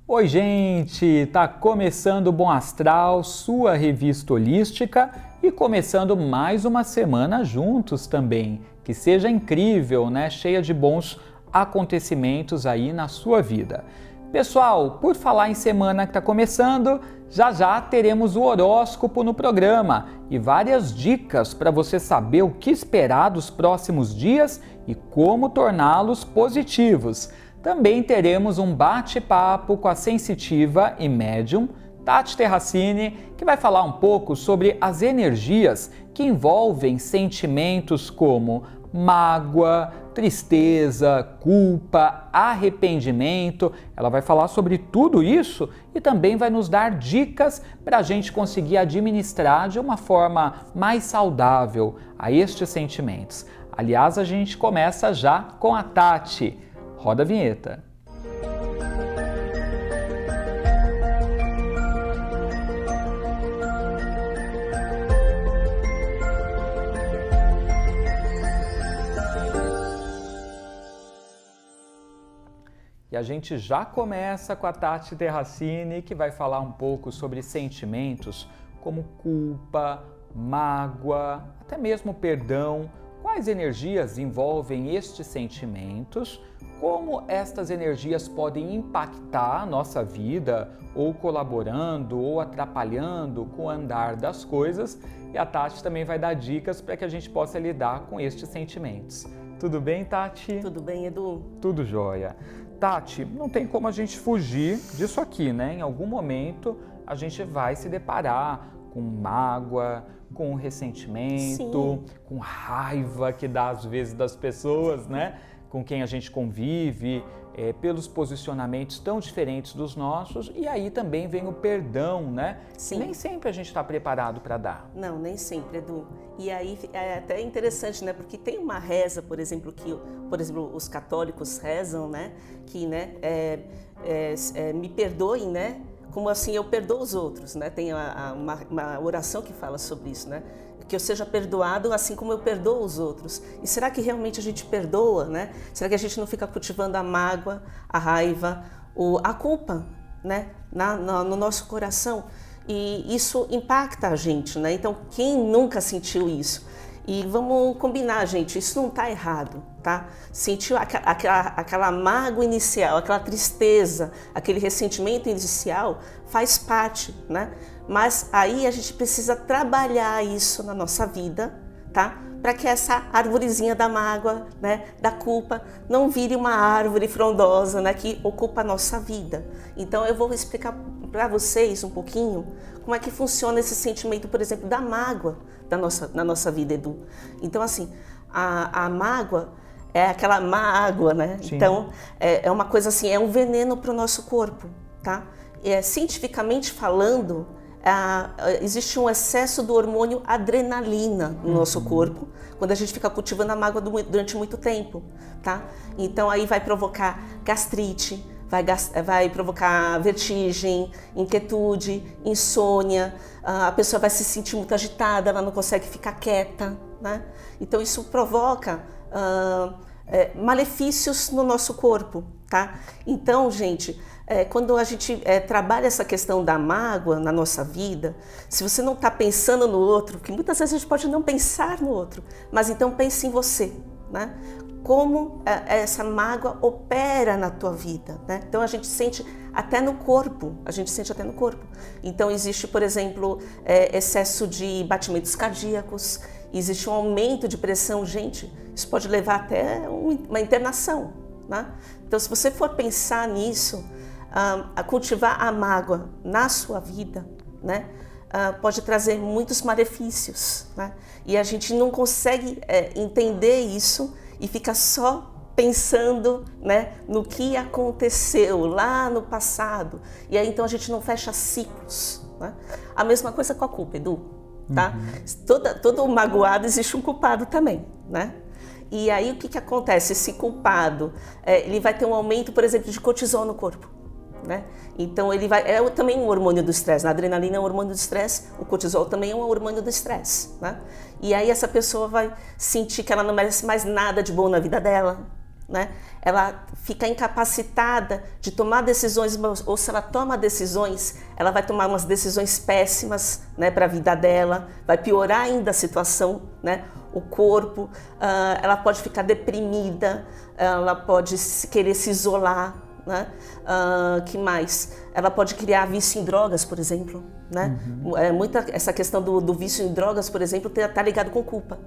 Oi, gente! Tá começando o Bom Astral, sua revista holística, e começando mais uma semana juntos também. Que seja incrível, né? Cheia de bons acontecimentos aí na sua vida. Pessoal, por falar em semana que está começando, já teremos o horóscopo no programa e várias dicas para você saber o que esperar dos próximos dias e como torná-los positivos. Também teremos um bate-papo com a sensitiva e médium Tati Terracini, que vai falar um pouco sobre as energias que envolvem sentimentos como mágoa, tristeza, culpa, arrependimento. Ela vai falar sobre tudo isso e também vai nos dar dicas para a gente conseguir administrar de uma forma mais saudável a estes sentimentos. Aliás, a gente começa já com a Tati. Roda a vinheta. E a gente já começa com a Tati Terracini, que vai falar um pouco sobre sentimentos como culpa, mágoa, até mesmo perdão. Quais energias envolvem estes sentimentos? Como estas energias podem impactar a nossa vida, ou colaborando, ou atrapalhando com o andar das coisas. E a Tati também vai dar dicas para que a gente possa lidar com estes sentimentos. Tudo bem, Tati? Tudo bem, Edu? Tudo jóia. Tati, não tem como a gente fugir disso aqui, né? Em algum momento a gente vai se deparar com mágoa, com ressentimento, com raiva que dá às vezes das pessoas, né? Com quem a gente convive, pelos posicionamentos tão diferentes dos nossos, e aí também vem o perdão, né? Sim. Nem sempre a gente está preparado para dar. Não, nem sempre, Edu. E aí é até interessante, né? Porque tem uma reza, por exemplo, os católicos rezam, né? Que, né? Me perdoem, né? Como assim eu perdoo os outros, né? Tem uma oração que fala sobre isso, né? Que eu seja perdoado assim como eu perdoo os outros. E será que realmente a gente perdoa, né? Será que a gente não fica cultivando a mágoa, a raiva, a culpa, né? No nosso coração? E isso impacta a gente, né? Então, quem nunca sentiu isso? E vamos combinar, gente, isso não está errado, tá? Sentiu aquela mágoa inicial, aquela tristeza, aquele ressentimento inicial, faz parte, né? Mas aí a gente precisa trabalhar isso na nossa vida, tá? Para que essa arvorezinha da mágoa, né, da culpa, não vire uma árvore frondosa, né, que ocupa a nossa vida. Então eu vou explicar para vocês um pouquinho como é que funciona esse sentimento, por exemplo, da mágoa na nossa vida, Edu. Então, assim, a mágoa é aquela má água, né? Sim. Então, é uma coisa assim, é um veneno para o nosso corpo, tá? Cientificamente falando, existe um excesso do hormônio adrenalina no nosso corpo, quando a gente fica cultivando a mágoa durante muito tempo, tá? Então, aí vai provocar gastrite, vai provocar vertigem, inquietude, insônia, a pessoa vai se sentir muito agitada, ela não consegue ficar quieta, né? Então isso provoca malefícios no nosso corpo, tá? Então, gente, quando a gente trabalha essa questão da mágoa na nossa vida, se você não está pensando no outro, que muitas vezes a gente pode não pensar no outro, mas então pense em você, né? Como essa mágoa opera na tua vida, né? Então a gente sente até no corpo, Então existe, por exemplo, excesso de batimentos cardíacos, existe um aumento de pressão, gente, isso pode levar até uma internação, né? Então se você for pensar nisso, a cultivar a mágoa na sua vida, né? Pode trazer muitos malefícios, né? E a gente não consegue entender isso e fica só pensando, né, no que aconteceu lá no passado. E aí então a gente não fecha ciclos, né? A mesma coisa com a culpa, Edu, tá? Todo magoado existe um culpado também, né? E aí o que acontece? Esse culpado, ele vai ter um aumento, por exemplo, de cortisol no corpo, né? Então ele também um hormônio do estresse. A adrenalina é um hormônio do estresse, o cortisol também é um hormônio do estresse, né? E aí essa pessoa vai sentir que ela não merece mais nada de bom na vida dela, né? Ela fica incapacitada de tomar decisões, ou se ela toma decisões, ela vai tomar umas decisões péssimas, né, para a vida dela, vai piorar ainda a situação, né? O corpo, ela pode ficar deprimida, ela pode querer se isolar, né? Que mais? Ela pode criar vício em drogas, por exemplo, né? Essa questão do vício em drogas, por exemplo, está ligado com culpa.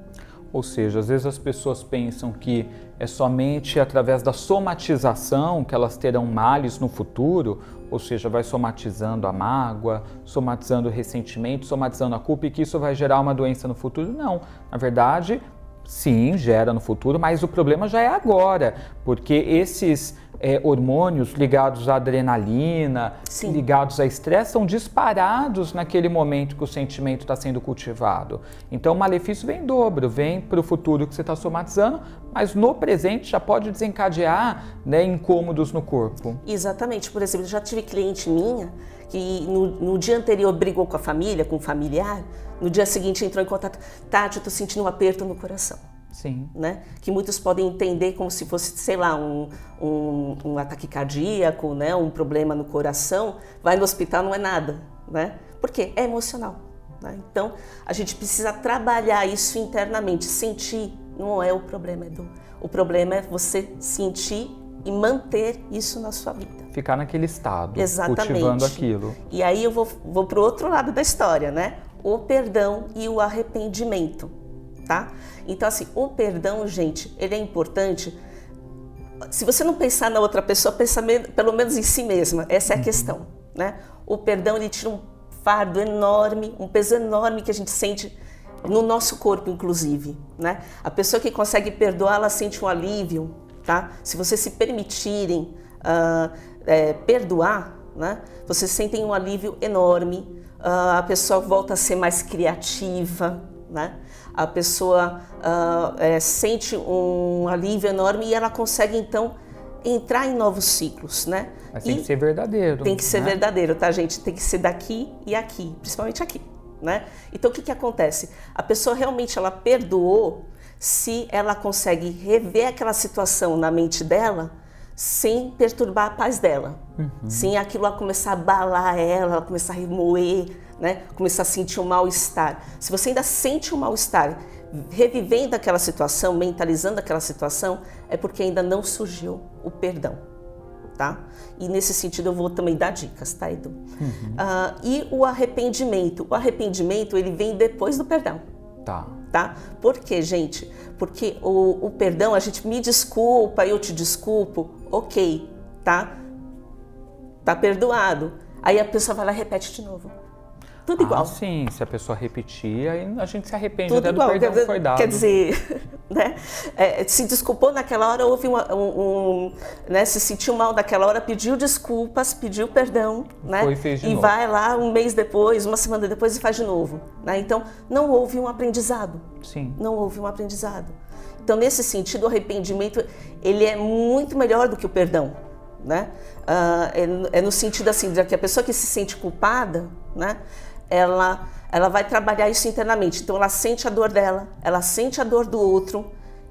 Ou seja, às vezes as pessoas pensam que é somente através da somatização que elas terão males no futuro, ou seja, vai somatizando a mágoa, somatizando o ressentimento, somatizando a culpa e que isso vai gerar uma doença no futuro. Não, na verdade, sim, gera no futuro, mas o problema já é agora, porque esses hormônios ligados à adrenalina, Sim. ligados a estresse, são disparados naquele momento que o sentimento está sendo cultivado. Então o malefício vem em dobro, vem para o futuro que você está somatizando, mas no presente já pode desencadear, né, incômodos no corpo. Exatamente. Por exemplo, já tive cliente minha que no dia anterior brigou com a família, com um familiar, no dia seguinte entrou em contato, Tati, eu estou sentindo um aperto no coração. Sim. Né? Que muitos podem entender como se fosse, sei lá, um ataque cardíaco, né? Um problema no coração, vai no hospital, não é nada, né? Por quê? É emocional, né? Então, a gente precisa trabalhar isso internamente, sentir, não é o problema, Edu. O problema é você sentir e manter isso na sua vida. Ficar naquele estado, exatamente, cultivando aquilo. E aí eu vou para o outro lado da história, né? O perdão e o arrependimento. Tá? Então, assim, o perdão, gente, ele é importante. Se você não pensar na outra pessoa, pensa pelo menos em si mesma. Essa é a questão, né? O perdão, ele tira um fardo enorme, um peso enorme que a gente sente no nosso corpo, inclusive, né? A pessoa que consegue perdoar, ela sente um alívio, tá? Se vocês se permitirem perdoar, né? Vocês sentem um alívio enorme, a pessoa volta a ser mais criativa, né? A pessoa sente um alívio enorme e ela consegue, então, entrar em novos ciclos, né? Mas tem que ser verdadeiro. Tem que ser, né? verdadeiro, tá, gente? Tem que ser daqui e aqui, principalmente aqui, né? Então, o que acontece? A pessoa realmente, ela perdoou se ela consegue rever aquela situação na mente dela sem perturbar a paz dela. Sem aquilo começar a abalar ela começar a remoer, né? Começar a sentir um mal-estar. Se você ainda sente um mal-estar, revivendo aquela situação, mentalizando aquela situação, é porque ainda não surgiu o perdão, tá? E nesse sentido eu vou também dar dicas, tá, Edu? E o arrependimento. O arrependimento, ele vem depois do perdão. Tá? Por quê, gente? Porque o perdão, a gente me desculpa, eu te desculpo, ok, tá? Tá perdoado. Aí a pessoa vai lá e repete de novo. Tudo igual. Sim, se a pessoa repetir, aí a gente se arrepende tudo até igual. do perdão que foi dado. Quer dizer, né? Se desculpou naquela hora, houve né? Se sentiu mal naquela hora, pediu desculpas, pediu perdão, né? Foi e fez de novo. Vai lá um mês depois, uma semana depois e faz de novo, né? Então, não houve um aprendizado. Sim. Não houve um aprendizado. Então, nesse sentido, o arrependimento, ele é muito melhor do que o perdão, né? É no sentido assim, de que a pessoa que se sente culpada, né? Ela vai trabalhar isso internamente. Então, ela sente a dor dela, ela sente a dor do outro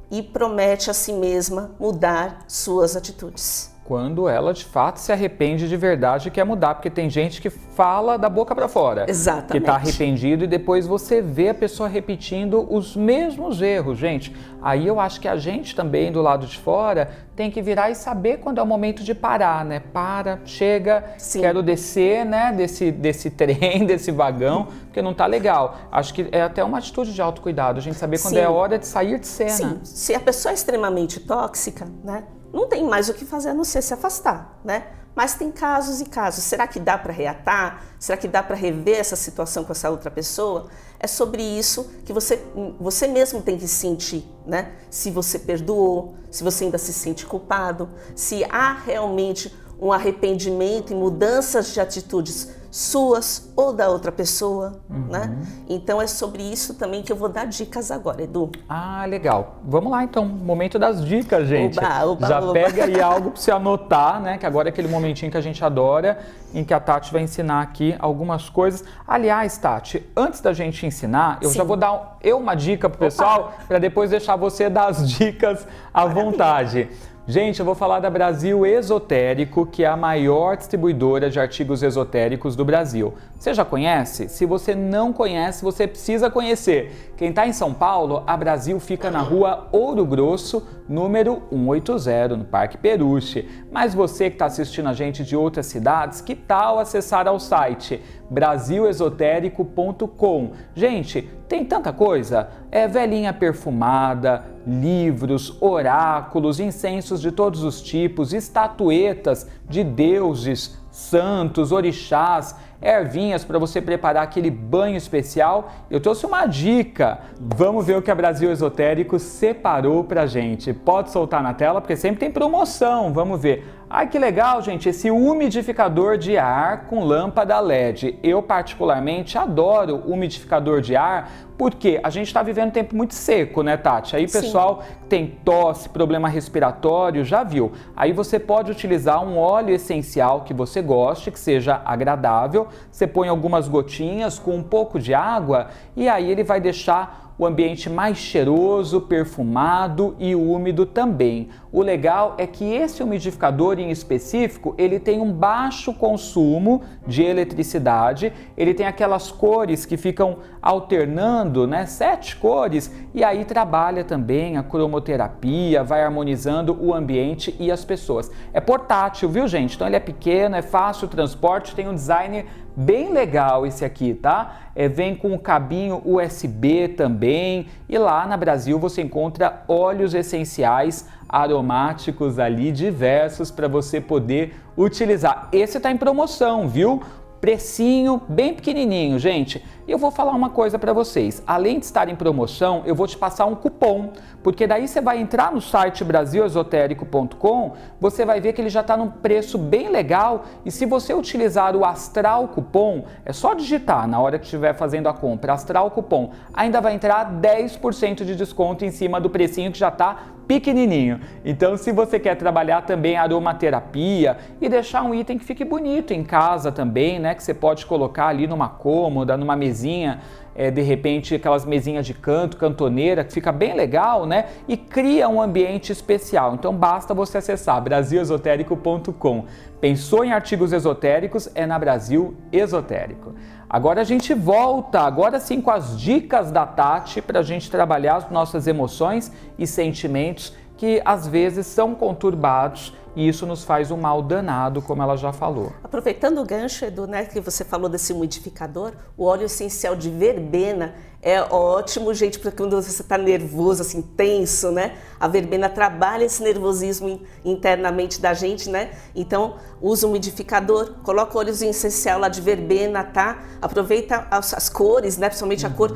e promete a si mesma mudar suas atitudes. Quando ela, de fato, se arrepende de verdade e quer mudar. Porque tem gente que fala da boca para fora. Exatamente. Que está arrependido e depois você vê a pessoa repetindo os mesmos erros, gente. Aí eu acho que a gente também, do lado de fora, tem que virar e saber quando é o momento de parar, né? Para, chega, Sim. Quero descer, né, desse trem, desse vagão, porque não tá legal. Acho que é até uma atitude de autocuidado, a gente saber quando Sim. é hora de sair de cena. Sim, se a pessoa é extremamente tóxica, né? Não tem mais o que fazer a não ser se afastar, né? Mas tem casos e casos. Será que dá para reatar? Será que dá para rever essa situação com essa outra pessoa? É sobre isso que você mesmo tem que sentir, né? Se você perdoou, se você ainda se sente culpado, se há realmente um arrependimento e mudanças de atitudes suas ou da outra pessoa, né? Então é sobre isso também que eu vou dar dicas agora, Edu. Ah, legal. Vamos lá então, momento das dicas, gente. Oba. Já pega aí algo para você anotar, né? Que agora é aquele momentinho que a gente adora, em que a Tati vai ensinar aqui algumas coisas. Aliás, Tati, antes da gente ensinar, eu já vou dar uma dica pro pessoal, para depois deixar você dar as dicas à vontade. Gente, eu vou falar da Brasil Esotérico, que é a maior distribuidora de artigos esotéricos do Brasil. Você já conhece? Se você não conhece, você precisa conhecer. Quem está em São Paulo, a Brasil fica na rua Ouro Grosso, número 180, no Parque Peruche. Mas você que está assistindo a gente de outras cidades, que tal acessar ao site brasilesotérico.com? Gente, tem tanta coisa, velinha perfumada, livros, oráculos, incensos de todos os tipos, estatuetas de deuses, santos, orixás, ervinhas para você preparar aquele banho especial. Eu trouxe uma dica, vamos ver o que a Brasil Esotérico separou pra gente. Pode soltar na tela porque sempre tem promoção, vamos ver. Ai, que legal, gente, esse umidificador de ar com lâmpada LED. Eu particularmente adoro umidificador de ar porque a gente está vivendo um tempo muito seco, né, Tati? Aí, pessoal, tem tosse, problema respiratório, já viu. Aí você pode utilizar um óleo essencial que você goste, que seja agradável. Você põe algumas gotinhas com um pouco de água e aí ele vai deixar o ambiente mais cheiroso, perfumado e úmido também. O legal é que esse umidificador em específico, ele tem um baixo consumo de eletricidade, ele tem aquelas cores que ficam alternando, né? 7 cores, e aí trabalha também a cromoterapia, vai harmonizando o ambiente e as pessoas. É portátil, viu, gente? Então ele é pequeno, é fácil o transporte, tem um design bem legal esse aqui, tá? Vem com o cabinho USB também, e lá na Brasil você encontra óleos essenciais aromáticos ali diversos para você poder utilizar. Esse tá em promoção, viu? Precinho bem pequenininho, gente. E eu vou falar uma coisa para vocês. Além de estar em promoção, eu vou te passar um cupom, porque daí você vai entrar no site brasilesotérico.com, você vai ver que ele já está num preço bem legal, e se você utilizar o Astral Cupom, é só digitar na hora que estiver fazendo a compra, Astral Cupom, ainda vai entrar 10% de desconto em cima do precinho que já está pequenininho. Então, se você quer trabalhar também aromaterapia e deixar um item que fique bonito em casa também, né, que você pode colocar ali numa cômoda, numa mesinha, de repente aquelas mesinhas de canto, cantoneira, que fica bem legal, né, e cria um ambiente especial. Então, basta você acessar brasilesotérico.com. Pensou em artigos esotéricos? É na Brasil Esotérico. Agora a gente volta, agora sim, com as dicas da Tati para a gente trabalhar as nossas emoções e sentimentos que às vezes são conturbados e isso nos faz um mal danado, como ela já falou. Aproveitando o gancho, Edu, né, que você falou desse umidificador, o óleo essencial de verbena é ótimo, gente, porque quando você está nervoso, assim, tenso, né? A verbena trabalha esse nervosismo internamente da gente, né? Então, usa o umidificador, coloca o óleo essencial lá de verbena, tá? Aproveita as cores, né? Principalmente a cor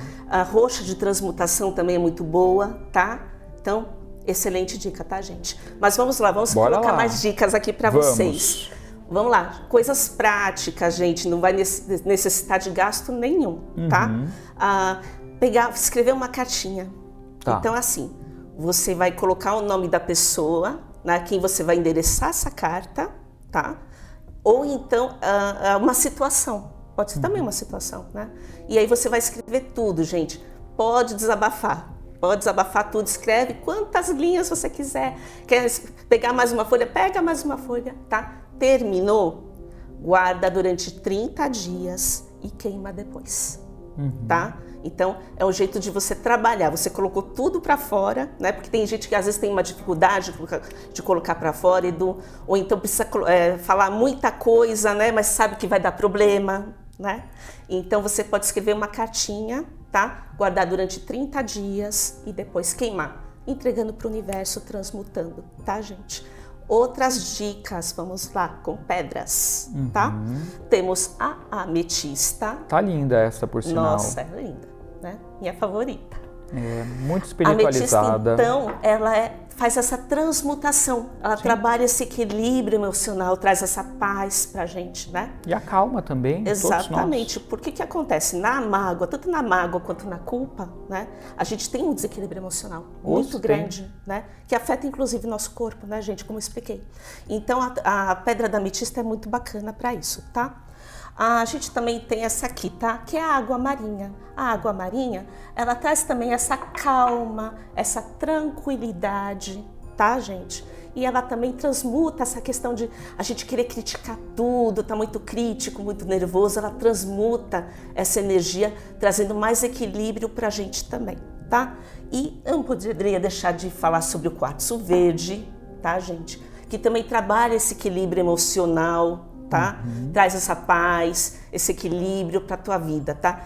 roxa de transmutação também é muito boa, tá? Então, excelente dica, tá, gente? Mas vamos lá, vamos colocar mais dicas aqui para vocês. Vamos lá, coisas práticas, gente, não vai necessitar de gasto nenhum, tá? Escrever uma cartinha. Tá. Então, assim, você vai colocar o nome da pessoa, né, quem você vai endereçar essa carta, tá? Ou então, uma situação. Pode ser também uma situação, né? E aí você vai escrever tudo, gente. Pode desabafar tudo, escreve quantas linhas você quiser. Quer pegar mais uma folha? Pega mais uma folha, tá? Terminou? Guarda durante 30 dias e queima depois, tá? Então, é um jeito de você trabalhar. Você colocou tudo para fora, né? Porque tem gente que às vezes tem uma dificuldade de colocar para fora, ou então precisa falar muita coisa, né? Mas sabe que vai dar problema, né? Então, você pode escrever uma cartinha, tá? Guardar durante 30 dias e depois queimar, entregando para o universo, transmutando, tá, gente? Outras dicas, vamos lá, com pedras, tá? Temos a ametista. Tá linda essa, por sinal. Nossa, é linda, né? Minha favorita. É, muito espiritualizada. A ametista, então, ela faz essa transmutação, ela trabalha esse equilíbrio emocional, traz essa paz pra gente, né? E a calma também. Exatamente. Por que acontece? Na mágoa, tanto na mágoa quanto na culpa, né? A gente tem um desequilíbrio emocional muito grande, né? Que afeta inclusive o nosso corpo, né, gente? Como eu expliquei. Então, a pedra da ametista é muito bacana para isso, tá? A gente também tem essa aqui, tá? Que é a água marinha. A água marinha, ela traz também essa calma, essa tranquilidade, tá, gente? e ela também transmuta essa questão de a gente querer criticar tudo, tá muito crítico, muito nervoso, ela transmuta essa energia, trazendo mais equilíbrio pra gente também, tá? E eu não poderia deixar de falar sobre o quartzo verde, tá, gente? Que também trabalha esse equilíbrio emocional, tá? Traz essa paz, esse equilíbrio pra tua vida, tá?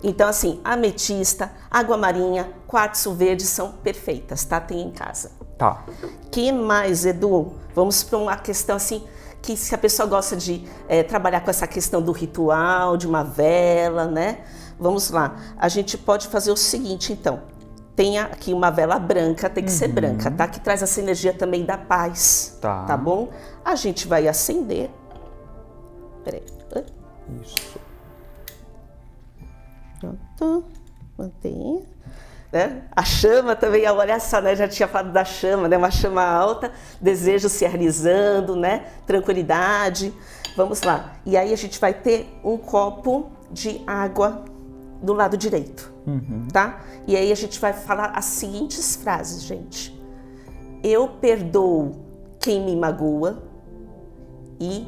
Então, assim, ametista, água marinha, quartzo verde são perfeitas, tá? Tem em casa. Tá. Que mais, Edu? Vamos para uma questão assim, que se a pessoa gosta de trabalhar com essa questão do ritual, de uma vela, né? Vamos lá. A gente pode fazer o seguinte, então. Tem aqui uma vela branca, tem que ser branca, tá? Que traz essa energia também da paz, tá bom? A gente vai acender. Peraí. Isso. Pronto, mantenha. Né? A chama também, olha só, né? Já tinha falado da chama, né? Uma chama alta, desejo se realizando, né? Tranquilidade. Vamos lá. E aí a gente vai ter um copo de água do lado direito, tá? E aí a gente vai falar as seguintes frases, gente. Eu perdoo quem me magoa e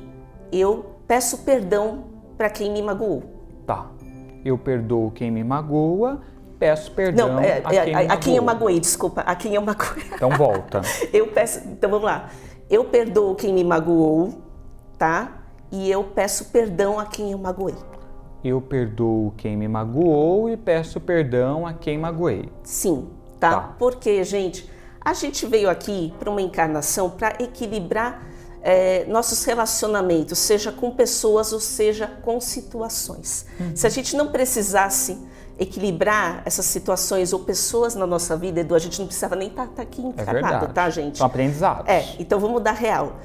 eu peço perdão para quem me magoou. Tá. Eu perdoo quem me magoa, peço perdão Não, a quem eu magoei, desculpa, a quem eu magoei. Então volta. Então vamos lá. Eu perdoo quem me magoou, tá? E eu peço perdão a quem eu magoei. Eu perdoo quem me magoou e peço perdão a quem magoei. Sim, tá? Porque, gente, a gente veio aqui para uma encarnação para equilibrar nossos relacionamentos, seja com pessoas ou seja com situações. Se a gente não precisasse equilibrar essas situações ou pessoas na nossa vida, Edu, a gente não precisava nem estar aqui encarnado, tá, gente? São aprendizados. Então vamos dar real.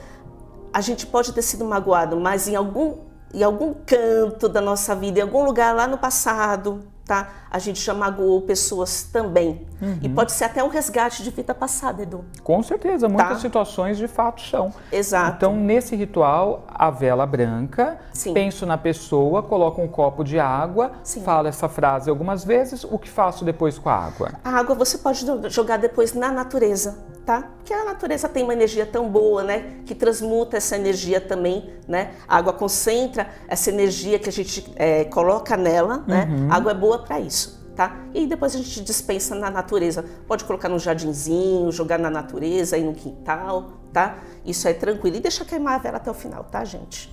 A gente pode ter sido magoado, mas em algum canto da nossa vida, em algum lugar lá no passado, tá? A gente já magoou pessoas também. E pode ser até um resgate de vida passada, Edu. Com certeza, muitas situações de fato são. Exato. Então, nesse ritual, a vela branca, penso na pessoa, coloco um copo de água, falo essa frase algumas vezes, o que faço depois com a água? A água você pode jogar depois na natureza, tá? Porque a natureza tem uma energia tão boa, né? Que transmuta essa energia também, né? A água concentra essa energia que a gente coloca nela, né? A água é boa para isso. Tá? E depois a gente dispensa na natureza. Pode colocar num jardinzinho, jogar na natureza, aí no quintal, tá? Isso é tranquilo. E deixa queimar a vela até o final, tá, gente?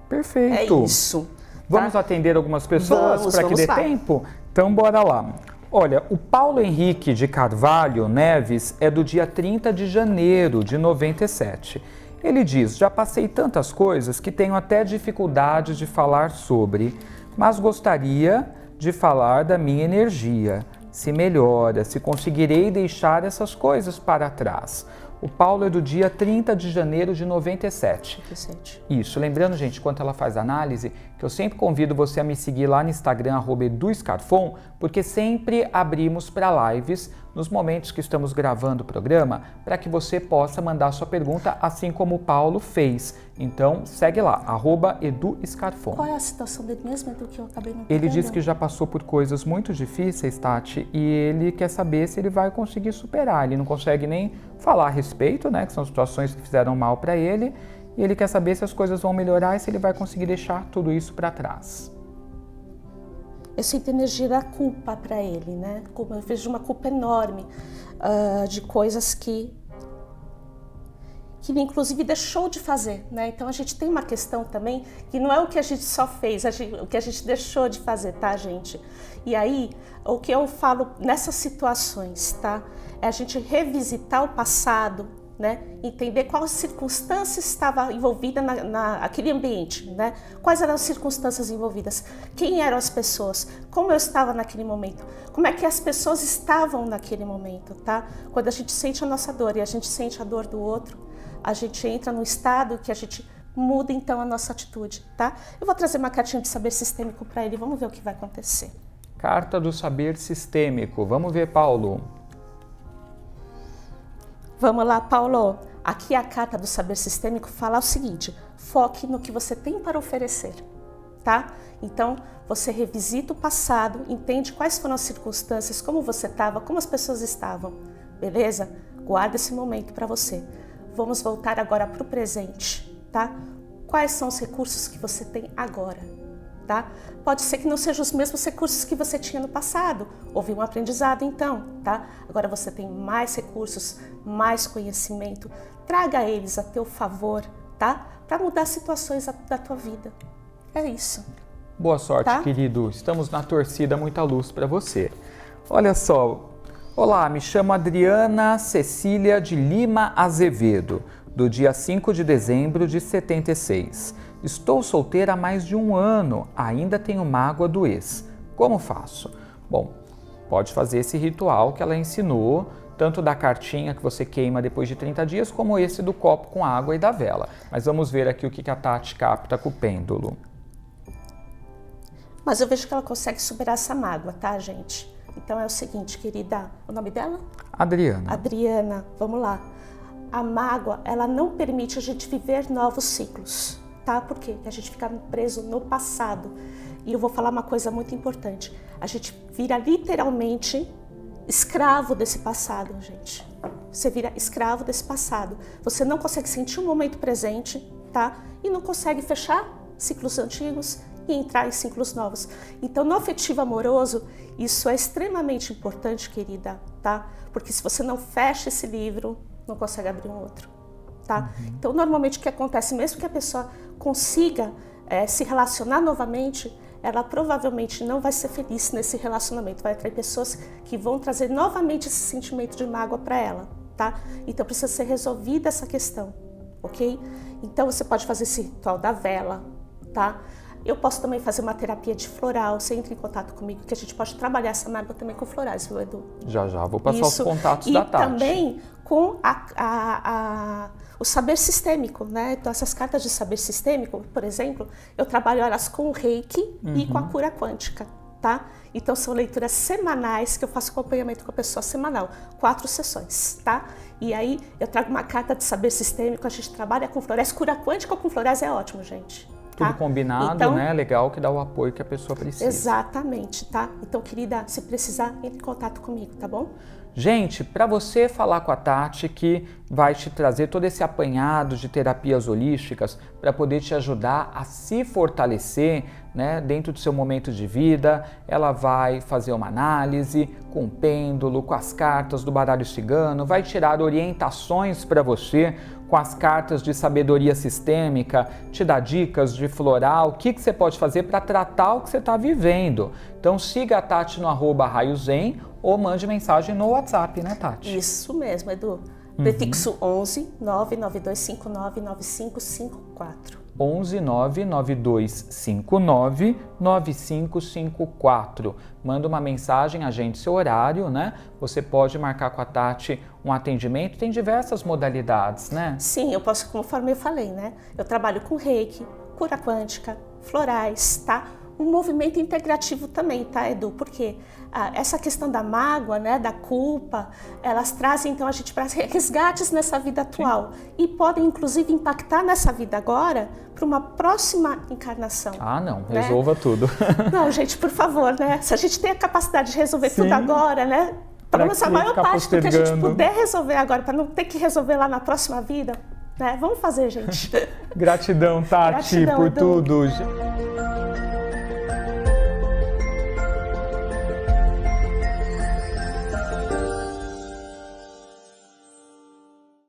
Perfeito. É isso. Vamos atender algumas pessoas para que dê tempo? Então, bora lá. Olha, o Paulo Henrique de Carvalho Neves é do dia 30 de janeiro de 97. Ele diz, já passei tantas coisas que tenho até dificuldade de falar sobre, mas gostaria de falar da minha energia, se melhora, se conseguirei deixar essas coisas para trás. O Paulo é do dia 30 de janeiro de 97. Isso, lembrando, gente, enquanto ela faz a análise, que eu sempre convido você a me seguir lá no Instagram, @eduscarfon, porque sempre abrimos para lives nos momentos que estamos gravando o programa, para que você possa mandar sua pergunta, assim como o Paulo fez. Então, segue lá, @eduscarfon. Qual é a situação dele mesmo, Edu, que eu acabei não Ele diz que já passou por coisas muito difíceis, Tati, e ele quer saber se ele vai conseguir superar. Ele não consegue nem falar a respeito, né, que são situações que fizeram mal para ele, e ele quer saber se as coisas vão melhorar e se ele vai conseguir deixar tudo isso para trás. Eu sinto energia da culpa para ele, né? Eu vejo uma culpa enorme de coisas que ele inclusive deixou de fazer, né? Então a gente tem uma questão também que não é o que a gente só fez, o que a gente deixou de fazer, tá, gente? E aí, o que eu falo nessas situações, tá? É a gente revisitar o passado, né? Entender qual circunstância estava envolvida naquele ambiente, né? Quais eram as circunstâncias envolvidas, quem eram as pessoas, como eu estava naquele momento, como é que as pessoas estavam naquele momento, tá? Quando a gente sente a nossa dor e a gente sente a dor do outro, a gente entra no estado que a gente muda então a nossa atitude, tá? Eu vou trazer uma cartinha de saber sistêmico para ele, vamos ver o que vai acontecer. Carta do saber sistêmico, vamos ver, Paulo. Vamos lá, Paulo. Aqui a carta do saber sistêmico fala o seguinte: foque no que você tem para oferecer, tá? Então, você revisita o passado, entende quais foram as circunstâncias, como você estava, como as pessoas estavam, beleza? Guarda esse momento para você. vamos voltar agora para o presente, tá? Quais são os recursos que você tem agora, tá? Pode ser que não sejam os mesmos recursos que você tinha no passado. Houve um aprendizado então, tá? Agora você tem mais recursos, mais conhecimento. Traga eles a teu favor, tá? Para mudar situações da tua vida. É isso. Boa sorte, tá? Querido. Estamos na torcida, muita luz para você. Olha só. Olá, me chamo Adriana Cecília de Lima Azevedo, do dia 5 de dezembro de 76. Estou solteira há mais de 1 ano, ainda tenho mágoa do ex. Como faço? Bom, pode fazer esse ritual que ela ensinou, tanto da cartinha que você queima depois de 30 dias, como esse do copo com água e da vela. Mas vamos ver aqui o que a Tati capta com o pêndulo. Mas eu vejo que ela consegue superar essa mágoa, tá, gente? Então é o seguinte, querida, o nome dela? Adriana. Adriana, vamos lá. A mágoa, ela não permite a gente viver novos ciclos, tá? Por quê? Porque a gente fica preso no passado. E eu vou falar uma coisa muito importante. A gente vira literalmente escravo desse passado, gente. Você vira escravo desse passado. Você não consegue sentir o momento presente, tá? E não consegue fechar ciclos antigos e entrar em ciclos novos. Então, no afetivo amoroso, isso é extremamente importante, querida, tá? Porque se você não fecha esse livro, não consegue abrir um outro, tá? Então, normalmente o que acontece, mesmo que a pessoa consiga se relacionar novamente, ela provavelmente não vai ser feliz nesse relacionamento, vai atrair pessoas que vão trazer novamente esse sentimento de mágoa para ela, tá? Então, precisa ser resolvida essa questão, ok? Então, você pode fazer esse ritual da vela, tá? Eu posso também fazer uma terapia de floral, você entra em contato comigo, que a gente pode trabalhar essa mágoa também com florais, viu, Edu? Já, vou passar os contatos da Tati. E também com o saber sistêmico, né? Então, essas cartas de saber sistêmico, por exemplo, eu trabalho elas com o Reiki e com a cura quântica, tá? Então, são leituras semanais que eu faço acompanhamento com a pessoa semanal, 4 sessões, tá? E aí, eu trago uma carta de saber sistêmico, a gente trabalha com florais, cura quântica com florais é ótimo, gente. Tudo combinado, então, né? Legal, que dá o apoio que a pessoa precisa. Exatamente, tá? Então, querida, se precisar, entre em contato comigo, tá bom? Gente, para você falar com a Tati, que vai te trazer todo esse apanhado de terapias holísticas para poder te ajudar a se fortalecer, né, dentro do seu momento de vida, ela vai fazer uma análise com o pêndulo, com as cartas do baralho cigano, vai tirar orientações para você com as cartas de sabedoria sistêmica, te dar dicas de floral, o que você pode fazer para tratar o que você está vivendo. Então siga a Tati no @raiozen ou mande mensagem no WhatsApp, né, Tati? Isso mesmo, Edu. Prefixo 11 99259 9554. 11 99259 9554. Manda uma mensagem, agende seu horário, né? Você pode marcar com a Tati um atendimento, tem diversas modalidades, né? Sim, eu posso, conforme eu falei, né? Eu trabalho com Reiki, cura quântica, florais, tá? Um movimento integrativo também, tá, Edu? Porque essa questão da mágoa, né, da culpa, elas trazem então a gente para resgates nessa vida atual. Sim. E podem inclusive impactar nessa vida agora para uma próxima encarnação. Ah, não, né? Resolva tudo. Não, gente, por favor, né? Se a gente tem a capacidade de resolver tudo agora, né? Pelo menos a maior parte do que a gente puder resolver agora, para não ter que resolver lá na próxima vida, né? Vamos fazer, gente. Gratidão, Tati, Gratidão, por Edu. tudo.